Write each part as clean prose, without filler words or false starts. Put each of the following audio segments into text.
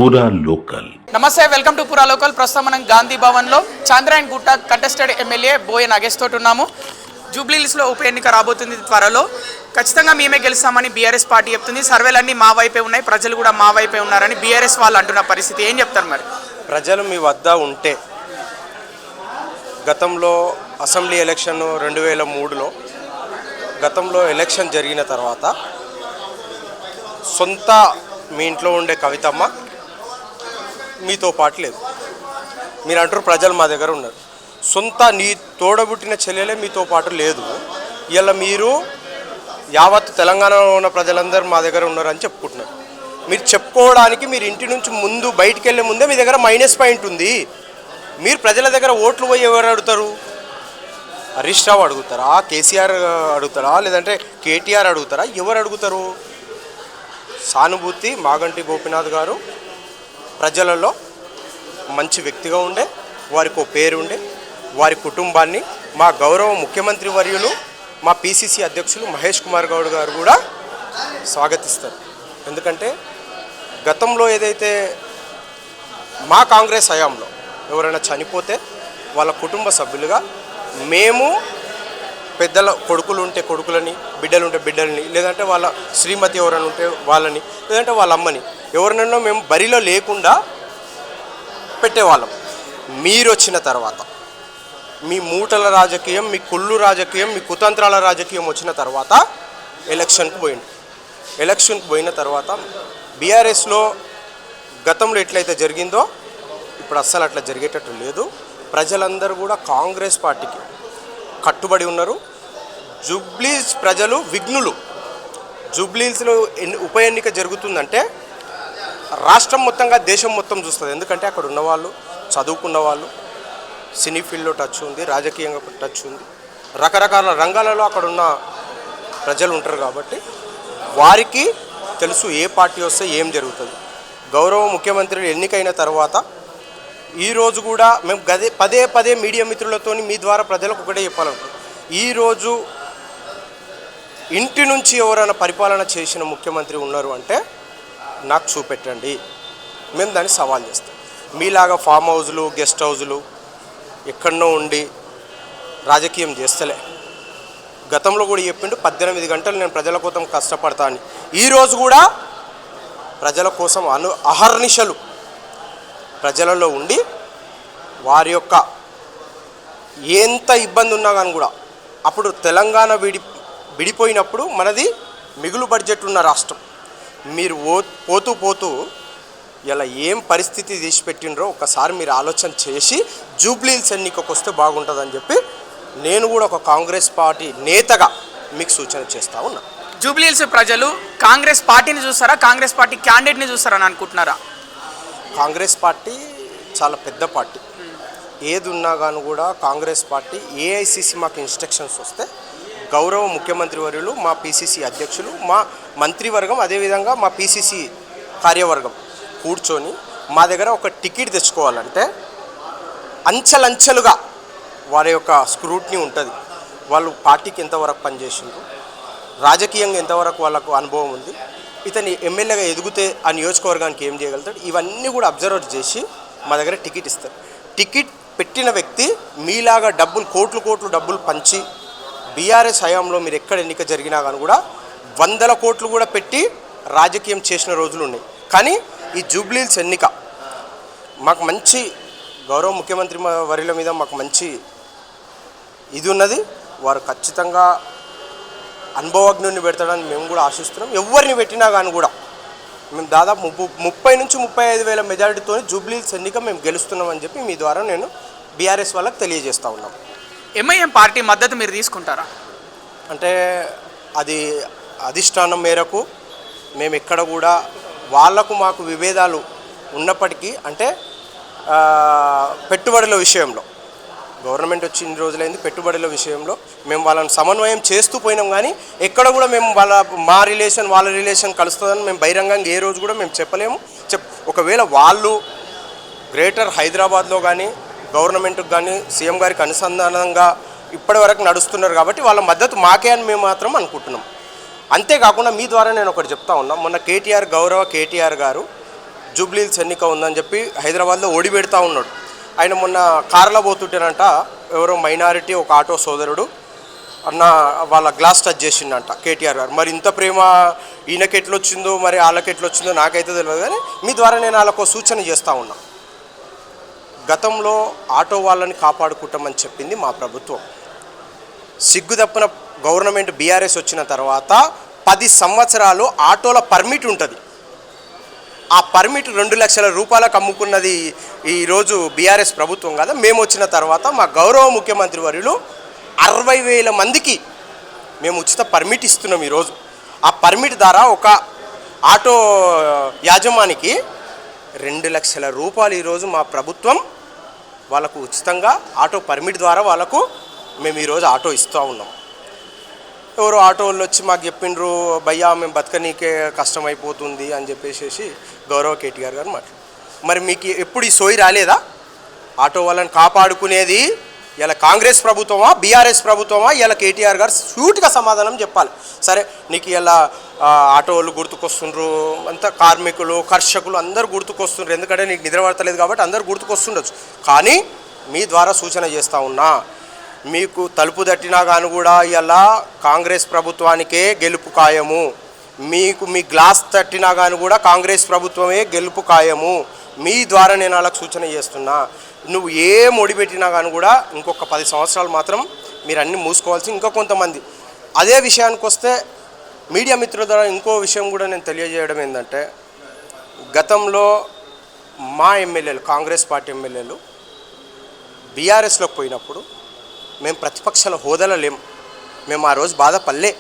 పూరా లోకల్. నమస్తే, welcome to పూరా లోకల్. ప్రస్తుతం మనం గాంధీ భవన్లో చంద్రాయన్ గుట్ట కంటెస్టెడ్ ఎమ్మెల్యే బోయ నాగేష్ తోటి ఉన్నాము. జూబ్లీహిల్స్లో ఉప ఎన్నిక రాబోతుంది త్వరలో. ఖచ్చితంగా మేమే గెలుస్తామని బీఆర్ఎస్ పార్టీ చెప్తుంది. సర్వేలన్నీ మా వైపే ఉన్నాయి, ప్రజలు కూడా మా వైపే ఉన్నారని బీఆర్ఎస్ వాళ్ళు అంటున్న పరిస్థితి. ఏం చెప్తారు మరి? ప్రజలు మీ వద్ద ఉంటే గతంలో అసెంబ్లీ ఎలక్షన్ 2003లో గతంలో ఎలక్షన్ జరిగిన తర్వాత సొంత మీ ఇంట్లో ఉండే కవితమ్మ మీతో పాటు లేదు. మీరు అంటారు ప్రజలు మా దగ్గర ఉన్నారు. సొంత నీ తోడబుట్టిన చెల్లెలే మీతో పాటు లేదు. ఇలా మీరు యావత్ తెలంగాణలో ఉన్న ప్రజలందరూ మా దగ్గర ఉన్నారని చెప్పుకుంటున్నారు. మీరు చెప్పుకోవడానికి మీరు ఇంటి నుంచి ముందు బయటికి వెళ్ళే ముందే మీ దగ్గర మైనస్ పాయింట్ ఉంది. మీరు ప్రజల దగ్గర ఓట్లు పోయి ఎవరు అడుగుతారు? హరీష్ రావు అడుగుతారా? కేసీఆర్ అడుగుతారా? లేదంటే కేటీఆర్ అడుగుతారా? ఎవరు అడుగుతారు? సానుభూతి మాగంటి గోపీనాథ్ గారు ప్రజలలో మంచి వ్యక్తిగా ఉండే, వారికి ఓ పేరు ఉండే, వారి కుటుంబాన్ని మా గౌరవ ముఖ్యమంత్రి వర్యులు మా పిసిసి అధ్యక్షులు మహేష్ కుమార్ గౌడ్ గారు కూడా స్వాగతిస్తారు. ఎందుకంటే గతంలో ఏదైతే మా కాంగ్రెస్ హయాంలో ఎవరైనా చనిపోతే వాళ్ళ కుటుంబ సభ్యులుగా మేము పెద్దల కొడుకులు ఉంటే కొడుకులని, బిడ్డలు ఉంటే బిడ్డలని, లేదంటే వాళ్ళ శ్రీమతి ఎవరైనా ఉంటే వాళ్ళని, లేదంటే వాళ్ళ అమ్మని ఎవరినైనా మేము బరిలో లేకుండా పెట్టేవాళ్ళం. మీరు వచ్చిన తర్వాత మీ మూటల రాజకీయం, మీ కుళ్ళు రాజకీయం, మీ కుతంత్రాల రాజకీయం వచ్చిన తర్వాత ఎలక్షన్కి పోయిన తర్వాత బీఆర్ఎస్లో గతంలో ఎట్లయితే జరిగిందో ఇప్పుడు అస్సలు అట్లా జరిగేటట్టు లేదు. ప్రజలందరూ కూడా కాంగ్రెస్ పార్టీకి కట్టుబడి ఉన్నారు. జూబ్లీహిల్స్ ప్రజలు విఘ్నులు. జూబ్లీహిల్స్లో ఉప ఎన్నిక జరుగుతుందంటే రాష్ట్రం మొత్తంగా దేశం మొత్తం చూస్తుంది. ఎందుకంటే అక్కడ ఉన్నవాళ్ళు చదువుకున్న వాళ్ళు, సినీ ఫీల్డ్లో టచ్ ఉంది, రాజకీయంగా టచ్ ఉంది, రకరకాల రంగాలలో అక్కడ ఉన్న ప్రజలు ఉంటారు. కాబట్టి వారికి తెలుసు ఏ పార్టీ వస్తే ఏం జరుగుతుంది. గౌరవ ముఖ్యమంత్రులు ఎన్నికైన తర్వాత ఈరోజు కూడా మేము పదే మీడియా మిత్రులతో మీ ద్వారా ప్రజలకు ఒకటే చెప్పాలనుకుంటున్నాం. ఈరోజు ఇంటి నుంచి ఎవరైనా పరిపాలన చేసిన ముఖ్యమంత్రి ఉన్నారు అంటే నాకు చూపెట్టండి, మేము దాన్ని సవాల్ చేస్తాం. మీలాగా ఫామ్ హౌజులు, గెస్ట్ హౌజులు ఎక్కడనో ఉండి రాజకీయం చేస్తలే. గతంలో కూడా చెప్పిండు 18 గంటలు నేను ప్రజల కోసం కష్టపడతా అని. ఈరోజు కూడా ప్రజల కోసం అహర్నిశలు ప్రజలలో ఉండి వారి యొక్క ఎంత ఇబ్బంది ఉన్నా కానీ కూడా అప్పుడు తెలంగాణ విడిపోయినప్పుడు మనది మిగులు బడ్జెట్ ఉన్న రాష్ట్రం. మీరు పోతూ ఇలా ఏం పరిస్థితి తీసిపెట్టినరో ఒకసారి మీరు ఆలోచన చేసి జూబ్లీహిల్స్ ఎన్నికకు వస్తే బాగుంటుందని చెప్పి నేను కూడా ఒక కాంగ్రెస్ పార్టీ నేతగా మీకు సూచన చేస్తా ఉన్నా. జూబ్లీహిల్స్ ప్రజలు కాంగ్రెస్ పార్టీని చూస్తారా, కాంగ్రెస్ పార్టీ క్యాండిడేట్ని చూస్తారని అనుకుంటున్నారా? కాంగ్రెస్ పార్టీ చాలా పెద్ద పార్టీ. ఏది ఉన్నా కానీ కూడా కాంగ్రెస్ పార్టీ ఏఐసిసి మాకు ఇన్స్ట్రక్షన్స్ వస్తే గౌరవ ముఖ్యమంత్రి వర్యులు, మా పిసిసి అధ్యక్షులు, మా మంత్రివర్గం, అదేవిధంగా మా పిసిసి కార్యవర్గం కూర్చొని మా దగ్గర ఒక టికెట్ తెచ్చుకోవాలంటే అంచెలంచెలుగా వారి యొక్క స్క్రూట్నీ ఉంటుంది. వాళ్ళు పార్టీకి ఎంతవరకు పనిచేసిండ్రు, రాజకీయంగా ఎంతవరకు వాళ్ళకు అనుభవం ఉంది, ఇతని ఎమ్మెల్యేగా ఎదిగితే ఆ నియోజకవర్గానికి ఏం చేయగలుగుతాడు, ఇవన్నీ కూడా అబ్జర్వ్ చేసి మా దగ్గర టికెట్ ఇస్తారు. టికెట్ పెట్టిన వ్యక్తి మీలాగా కోట్లు డబ్బులు పంచి బీఆర్ఎస్ హయాంలో మీరు ఎక్కడ ఎన్నిక జరిగినా కానీ కూడా 100 కోట్లు కూడా పెట్టి రాజకీయం చేసిన రోజులు ఉన్నాయి. కానీ ఈ జూబ్లీహిల్స్ ఎన్నిక మాకు మంచి గౌరవ ముఖ్యమంత్రి వర్యుల మీద మాకు మంచి ఇది ఉన్నది. వారు ఖచ్చితంగా అనుభవజ్ఞుని పెడతాడని మేము కూడా ఆశిస్తున్నాం. ఎవరిని పెట్టినా కానీ కూడా మేము దాదాపు 30 నుంచి 35 వేల మెజారిటీతో జూబ్లీహిల్స్ ఎన్నిక మేము గెలుస్తున్నామని చెప్పి మీ ద్వారా నేను బీఆర్ఎస్ వాళ్ళకి తెలియజేస్తూ ఉన్నాం. ఎంఐఎం పార్టీ మద్దతు మీరు తీసుకుంటారా? అంటే అది అధిష్టానం మేరకు మేము ఎక్కడ కూడా వాళ్లకు మాకు విభేదాలు ఉన్నప్పటికీ, అంటే పెట్టుబడుల విషయంలో గవర్నమెంట్ వచ్చిన రోజులైంది, పెట్టుబడుల విషయంలో మేము వాళ్ళని సమన్వయం చేస్తూ పోయినాం. కానీ ఎక్కడ కూడా మేము మా రిలేషన్ వాళ్ళ రిలేషన్ కలుస్తుందని మేము బహిరంగంగా ఏ రోజు కూడా మేము చెప్పలేము. ఒకవేళ వాళ్ళు గ్రేటర్ హైదరాబాద్లో కానీ గవర్నమెంట్కి కానీ సీఎం గారికి అనుసంధానంగా ఇప్పటి వరకు నడుస్తున్నారు కాబట్టి వాళ్ళ మద్దతు మాకే అని మేము మాత్రం అనుకుంటున్నాం. అంతేకాకుండా మీ ద్వారా నేను ఒకటి చెప్తా ఉన్నా, మొన్న గౌరవ కేటీఆర్ గారు జూబ్లీహిల్స్ ఎన్నిక ఉందని చెప్పి హైదరాబాద్లో ఓడిపెడతా ఉన్నాడు. ఆయన మొన్న కార్లో పోతుంటేనంట ఎవరో మైనారిటీ ఒక ఆటో సోదరుడు అన్న వాళ్ళ గ్లాస్ టచ్ చేసిండంట కేటీఆర్ గారు. మరి ఇంత ప్రేమ ఈయనకి ఎట్లొచ్చిందో మరి వాళ్ళకి ఎట్లొచ్చిందో నాకైతే తెలియదు, కానీ మీ ద్వారా నేను వాళ్ళకు సూచన చేస్తూ ఉన్నా. గతంలో ఆటో వాళ్ళని కాపాడుకుంటామని చెప్పింది మా ప్రభుత్వం. సిగ్గు తప్పిన గవర్నమెంట్ బీఆర్ఎస్ వచ్చిన తర్వాత 10 సంవత్సరాలు ఆటోల పర్మిట్ ఉంటుంది. ఆ పర్మిట్ 2 లక్షల రూపాయలకు అమ్ముకున్నది ఈరోజు బీఆర్ఎస్ ప్రభుత్వం కదా. మేము వచ్చిన తర్వాత మా గౌరవ ముఖ్యమంత్రి వర్యులు 60,000 మందికి మేము ఉచిత పర్మిట్ ఇస్తున్నాం ఈరోజు. ఆ పర్మిట్ ద్వారా ఒక ఆటో యాజమానికి 2 లక్షల రూపాయలు ఈరోజు మా ప్రభుత్వం వాళ్ళకు ఉచితంగా ఆటో పర్మిట్ ద్వారా వాళ్ళకు మేము ఈరోజు ఆటో ఇస్తూ ఉన్నాం. ఎవరో ఆటో వాళ్ళు వచ్చి మాకు చెప్పిండ్రు, భయ్యా మేము బతకనీకే కష్టమైపోతుంది అని చెప్పేసి గౌరవ కేటీఆర్ గారు మాట్లాడు. మరి మీకు ఎప్పుడు ఈ సోయి రాలేదా? ఆటో వాళ్ళని కాపాడుకునేది ఇలా కాంగ్రెస్ ప్రభుత్వమా బీఆర్ఎస్ ప్రభుత్వమా? ఇలా కేటీఆర్ గారు సూటిగా సమాధానం చెప్పాలి. సరే నీకు ఇలా ఆటో వాళ్ళు గుర్తుకొస్తుండ్రు, అంతా కార్మికులు కర్షకులు అందరూ గుర్తుకొస్తుండ్రు, ఎందుకంటే నీకు నిద్ర పడతలేదు కాబట్టి అందరూ గుర్తుకొస్తుండొచ్చు. కానీ మీ ద్వారా సూచన చేస్తూ ఉన్నా, మీకు తలుపు తట్టినా కానీ కూడా ఇలా కాంగ్రెస్ ప్రభుత్వానికే గెలుపు ఖాయము. మీకు మీ గ్లాస్ తట్టినా కానీ కూడా కాంగ్రెస్ ప్రభుత్వమే గెలుపు ఖాయము. మీ ద్వారా నేను వాళ్ళకు సూచన చేస్తున్నా, నువ్వు ఏ మొడిపెట్టినా కానీ కూడా ఇంకొక 10 సంవత్సరాలు మాత్రం మీరు అన్నీ మూసుకోవాల్సి. ఇంకా కొంతమంది అదే విషయానికి వస్తే మీడియా మిత్రుల ద్వారా ఇంకో విషయం కూడా నేను తెలియజేయడం ఏంటంటే, గతంలో మా ఎమ్మెల్యేలు కాంగ్రెస్ పార్టీ ఎమ్మెల్యేలు బీఆర్ఎస్లోకి పోయినప్పుడు మేము ప్రతిపక్షాల హోదాలో లేము. మేము ఆ రోజు బాధపడలే.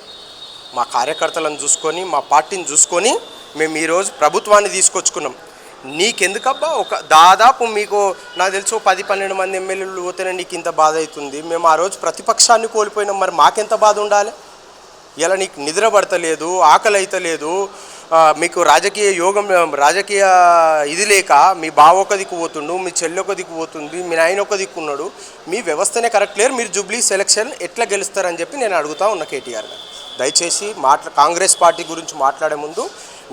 మా కార్యకర్తలను చూసుకొని మా పార్టీని చూసుకొని మేము ఈరోజు ప్రభుత్వాన్ని తీసుకొచ్చుకున్నాం. నీకెందుకబ్బా ఒక దాదాపు మీకు నాకు తెలుసు 10-12 మంది ఎమ్మెల్యేలు పోతేనే నీకు ఇంత బాధ అవుతుంది. మేము ఆ రోజు ప్రతిపక్షాన్ని కోల్పోయినాం, మరి మాకెంత బాధ ఉండాలి? ఇలా నీకు నిద్ర పడతలేదు, ఆకలి అవుతలేదు, మీకు రాజకీయ ఇది లేక మీ బావ ఒక దిక్కు పోతుండు, మీ చెల్లి ఒక దిక్కు పోతుంది, మీ నాయన ఒక దిక్కు ఉన్నాడు, మీ వ్యవస్థనే కరెక్ట్ లేరు, మీరు జూబ్లీ సెలక్షన్ ఎట్లా గెలుస్తారని చెప్పి నేను అడుగుతా ఉన్నా కేటీఆర్ గారు. దయచేసి కాంగ్రెస్ పార్టీ గురించి మాట్లాడే ముందు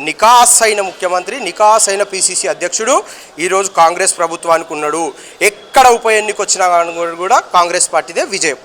నికాస్ అయిన ముఖ్యమంత్రి, నికాస్ అయిన పిసిసి అధ్యక్షుడు ఈరోజు కాంగ్రెస్ ప్రభుత్వానికి ఉన్నాడు. ఎక్కడ ఉప ఎన్నిక వచ్చినా కూడా కాంగ్రెస్ పార్టీదే విజయం.